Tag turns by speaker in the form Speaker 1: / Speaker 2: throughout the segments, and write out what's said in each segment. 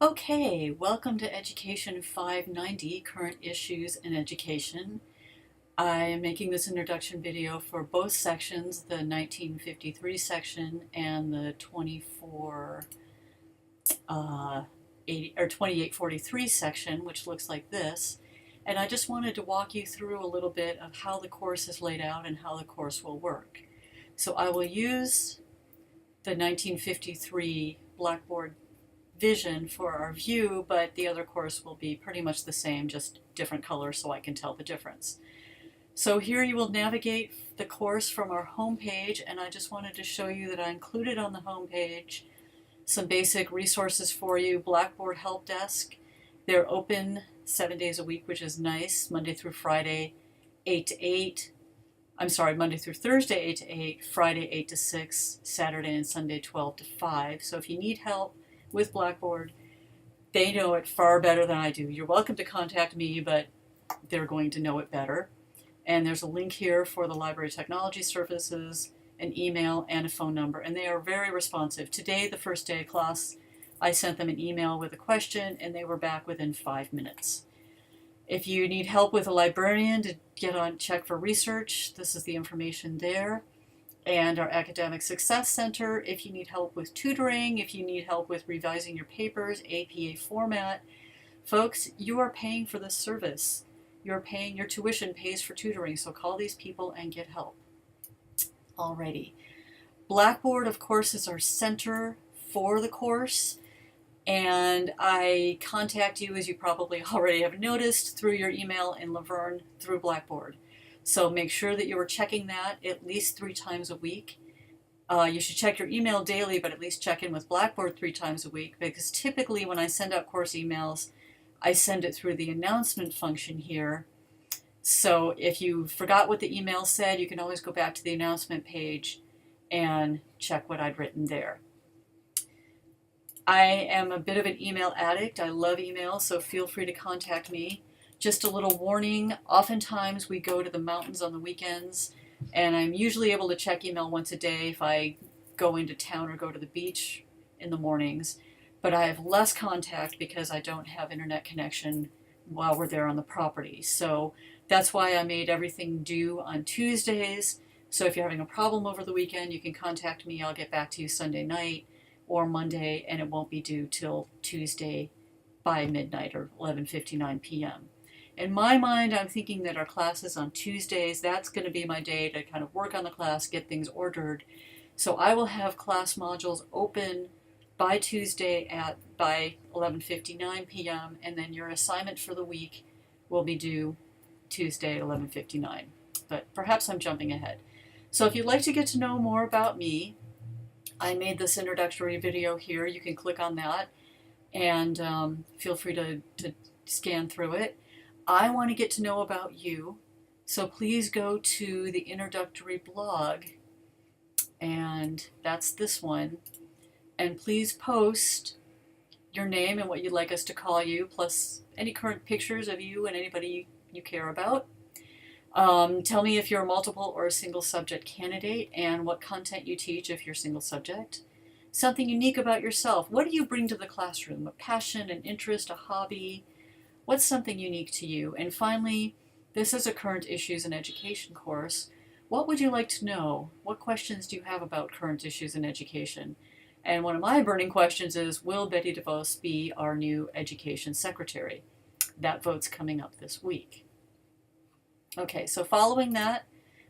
Speaker 1: Okay, welcome to Education 590, Current Issues in Education. I am making this introduction video for both sections, the 1953 section and the 2843 section, which looks like this. And I just wanted to walk you through a little bit of how the course is laid out and how the course will work. So I will use the 1953 Blackboard vision for our view, but the other course will be pretty much the same, just different colors so I can tell the difference. So here you will navigate the course from our home page, and I just wanted to show you that I included on the home page some basic resources for you. Blackboard Help Desk. They're open 7 days a week, which is nice, Monday through Friday, 8 to 8. Monday through Thursday, 8 to 8, Friday, 8 to 6, Saturday and Sunday, 12 to 5. So if you need help with Blackboard, they know it far better than I do. You're welcome to contact me, but they're going to know it better. And there's a link here for the Library Technology Services, an email, and a phone number. And they are very responsive. Today, the first day of class, I sent them an email with a question, and they were back within 5 minutes. If you need help with a librarian to get on check for research, this is the information there. And our Academic Success Center, if you need help with tutoring, if you need help with revising your papers, APA format. Folks, you are paying for this service. You're paying, your tuition pays for tutoring, so call these people and get help. Alrighty. Blackboard, of course, is our center for the course, and I contact you, as you probably already have noticed, through your email in Laverne through Blackboard. So make sure that you are checking that at least 3 times a week. You should check your email daily, but at least check in with Blackboard 3 times a week, because typically when I send out course emails, I send it through the announcement function here. So if you forgot what the email said, you can always go back to the announcement page and check what I'd written there. I am a bit of an email addict. I love email, so feel free to contact me. Just a little warning, oftentimes we go to the mountains on the weekends, and I'm usually able to check email once a day if I go into town or go to the beach in the mornings, but I have less contact because I don't have internet connection while we're there on the property. So that's why I made everything due on Tuesdays. So if you're having a problem over the weekend, you can contact me. I'll get back to you Sunday night or Monday, and it won't be due till Tuesday by midnight or 11:59 p.m. In my mind, I'm thinking that our classes on Tuesdays, that's going to be my day to kind of work on the class, get things ordered. So I will have class modules open by Tuesday by 11:59 p.m. and then your assignment for the week will be due Tuesday at 11:59. But perhaps I'm jumping ahead. So if you'd like to get to know more about me, I made this introductory video here. You can click on that and feel free to scan through it. I want to get to know about you, so please go to the introductory blog, and that's this one, and please post your name and what you'd like us to call you, plus any current pictures of you and anybody you care about. Tell me if you're a multiple or a single subject candidate and what content you teach if you're single subject. Something unique about yourself. What do you bring to the classroom? A passion, an interest, a hobby? What's something unique to you? And finally, this is a current issues in education course. What would you like to know? What questions do you have about current issues in education? And one of my burning questions is, will Betty DeVos be our new education secretary? That vote's coming up this week. Okay, so following that,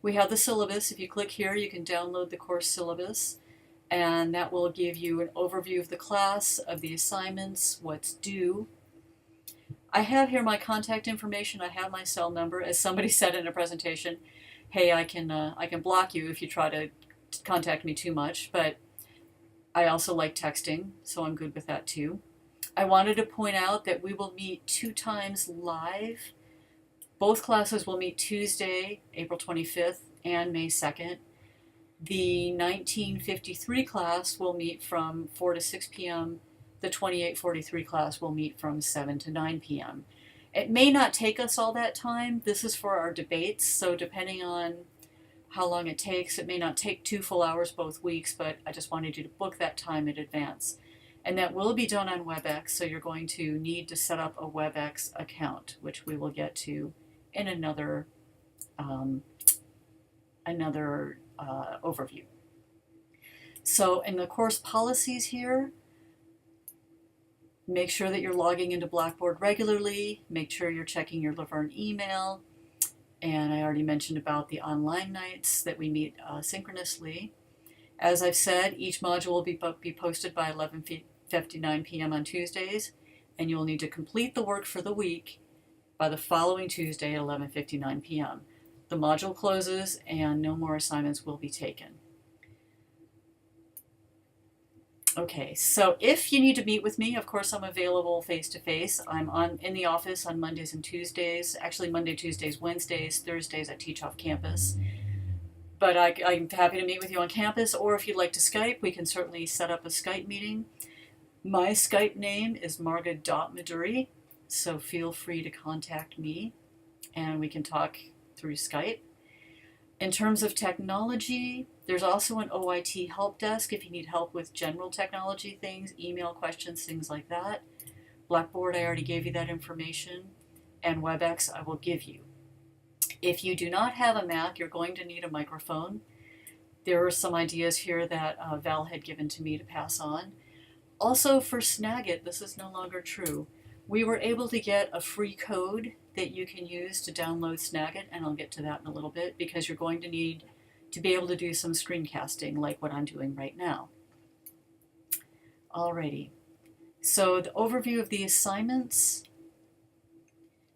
Speaker 1: we have the syllabus. If you click here, you can download the course syllabus, and that will give you an overview of the class, of the assignments, what's due. I have here my contact information. I have my cell number. As somebody said in a presentation, hey, I can block you if you try to contact me too much, but I also like texting, so I'm good with that too. I wanted to point out that we will meet 2 times live. Both classes will meet Tuesday, April 25th and May 2nd. The 1953 class will meet from 4 to 6 p.m. The 2843 class will meet from 7 to 9 p.m. It may not take us all that time. This is for our debates, so depending on how long it takes, it may not take 2 full hours both weeks, but I just wanted you to book that time in advance. And that will be done on WebEx, so you're going to need to set up a WebEx account, which we will get to in another overview. So in the course policies here, make sure that you're logging into Blackboard regularly, make sure you're checking your Laverne email, and I already mentioned about the online nights that we meet synchronously. As I've said, each module will be posted by 11:59 p.m. on Tuesdays, and you'll need to complete the work for the week by the following Tuesday at 11:59 p.m. The module closes and no more assignments will be taken. Okay, so if you need to meet with me, of course I'm available face-to-face. I'm in the office on Mondays and Tuesdays. Actually, Monday, Tuesdays, Wednesdays, Thursdays I teach off campus. But I'm happy to meet with you on campus, or if you'd like to Skype, we can certainly set up a Skype meeting. My Skype name is marga.maduri, so feel free to contact me and we can talk through Skype. In terms of technology, there's also an OIT help desk if you need help with general technology things, email questions, things like that. Blackboard, I already gave you that information, and WebEx I will give you. If you do not have a Mac, you're going to need a microphone. There are some ideas here that Val had given to me to pass on. Also for Snagit, this is no longer true. We were able to get a free code that you can use to download Snagit, and I'll get to that in a little bit, because you're going to need to be able to do some screencasting like what I'm doing right now. Alrighty, so the overview of the assignments.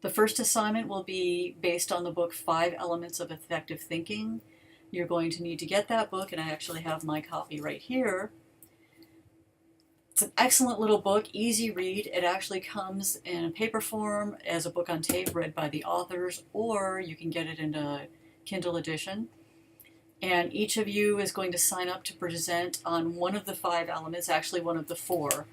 Speaker 1: The first assignment will be based on the book 5 Elements of Effective Thinking. You're going to need to get that book, and I actually have my copy right here. It's an excellent little book, easy read. It actually comes in a paper form as a book on tape read by the authors, or you can get it in a Kindle edition. And each of you is going to sign up to present on one of the 5 elements, actually one of the 4.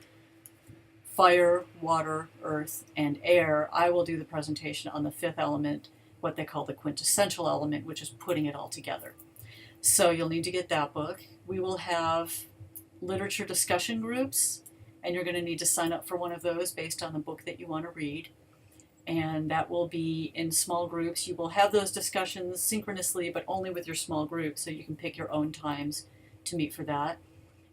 Speaker 1: Fire, water, earth, and air. I will do the presentation on the 5th element, what they call the quintessential element, which is putting it all together. So you'll need to get that book. We will have literature discussion groups, and you're going to need to sign up for one of those based on the book that you want to read. And that will be in small groups. You will have those discussions synchronously, but only with your small group, so you can pick your own times to meet for that.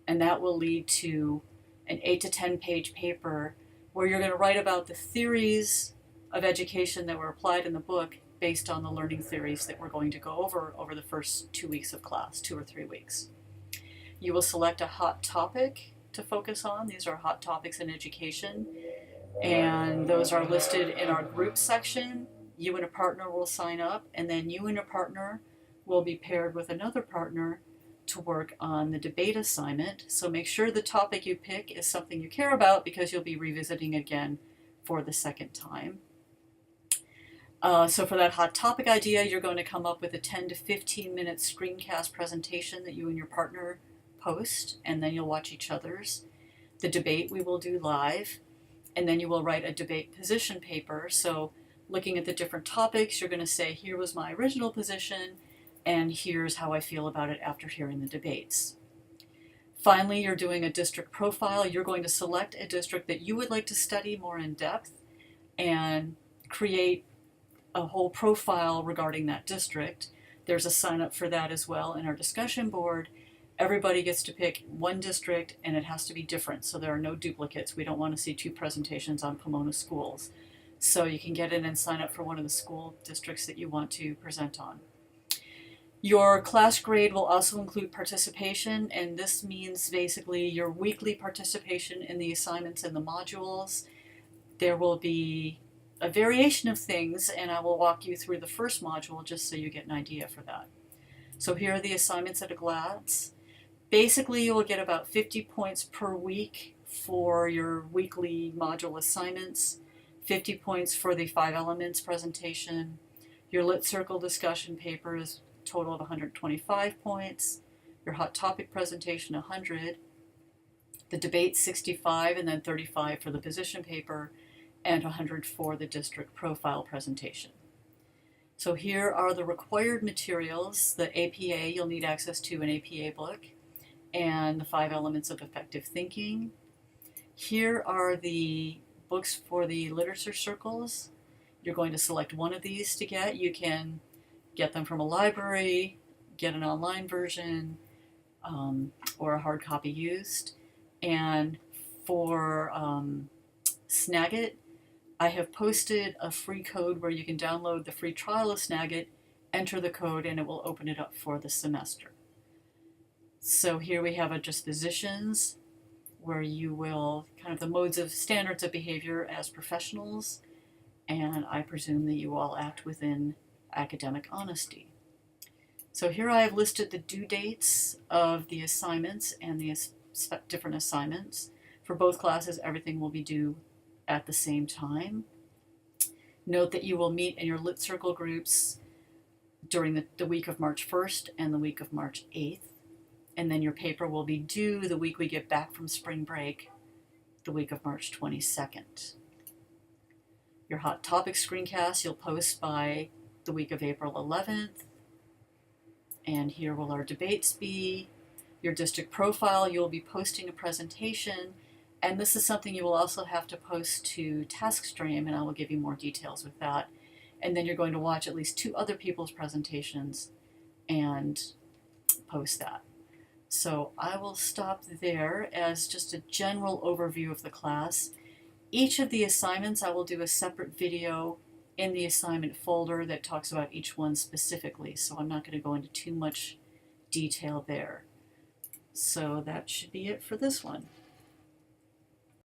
Speaker 1: And that will lead to an 8 to 10 page paper where you're going to write about the theories of education that were applied in the book based on the learning theories that we're going to go over the first 2 weeks of class, 2 or 3 weeks. You will select a hot topic to focus on. These are hot topics in education, and those are listed in our group section. You and a partner will sign up, and then you and a partner will be paired with another partner to work on the debate assignment. So make sure the topic you pick is something you care about, because you'll be revisiting again for the second time. So for that hot topic idea, you're going to come up with a 10 to 15 minute screencast presentation that you and your partner post, and then you'll watch each other's. The debate we will do live, and then you will write a debate position paper. So looking at the different topics, you're going to say, here was my original position, and here's how I feel about it after hearing the debates. Finally, you're doing a district profile. You're going to select a district that you would like to study more in depth and create a whole profile regarding that district. There's a sign up for that as well in our discussion board. Everybody gets to pick one district, and it has to be different, so there are no duplicates. We don't want to see 2 presentations on Pomona schools. So you can get in and sign up for one of the school districts that you want to present on. Your class grade will also include participation, and this means basically your weekly participation in the assignments and the modules. There will be a variation of things, and I will walk you through the first module just so you get an idea for that. So here are the assignments at a glance. Basically, you will get about 50 points per week for your weekly module assignments, 50 points for the 5 elements presentation. Your lit circle discussion paper is a total of 125 points. Your hot topic presentation, 100. The debate, 65, and then 35 for the position paper, and 100 for the district profile presentation. So here are the required materials. The APA, you'll need access to an APA book, and the 5 elements of effective thinking. Here are the books for the literature circles. You're going to select one of these to get. You can get them from a library, get an online version, or a hard copy used. And for Snagit, I have posted a free code where you can download the free trial of Snagit, enter the code, and it will open it up for the semester. So here we have a dispositions where you will kind of the modes of standards of behavior as professionals, and I presume that you all act within academic honesty. So here I have listed the due dates of the assignments and the different assignments. For both classes, everything will be due at the same time. Note that you will meet in your Lit Circle groups during the week of March 1st and the week of March 8th. And then your paper will be due the week we get back from spring break, the week of March 22nd. Your hot topic screencast you'll post by the week of April 11th. And here will our debates be. Your district profile, you'll be posting a presentation. And this is something you will also have to post to TaskStream, and I will give you more details with that. And then you're going to watch at least 2 other people's presentations and post that. So I will stop there as just a general overview of the class. Each of the assignments, I will do a separate video in the assignment folder that talks about each one specifically, so I'm not going to go into too much detail there. So that should be it for this one.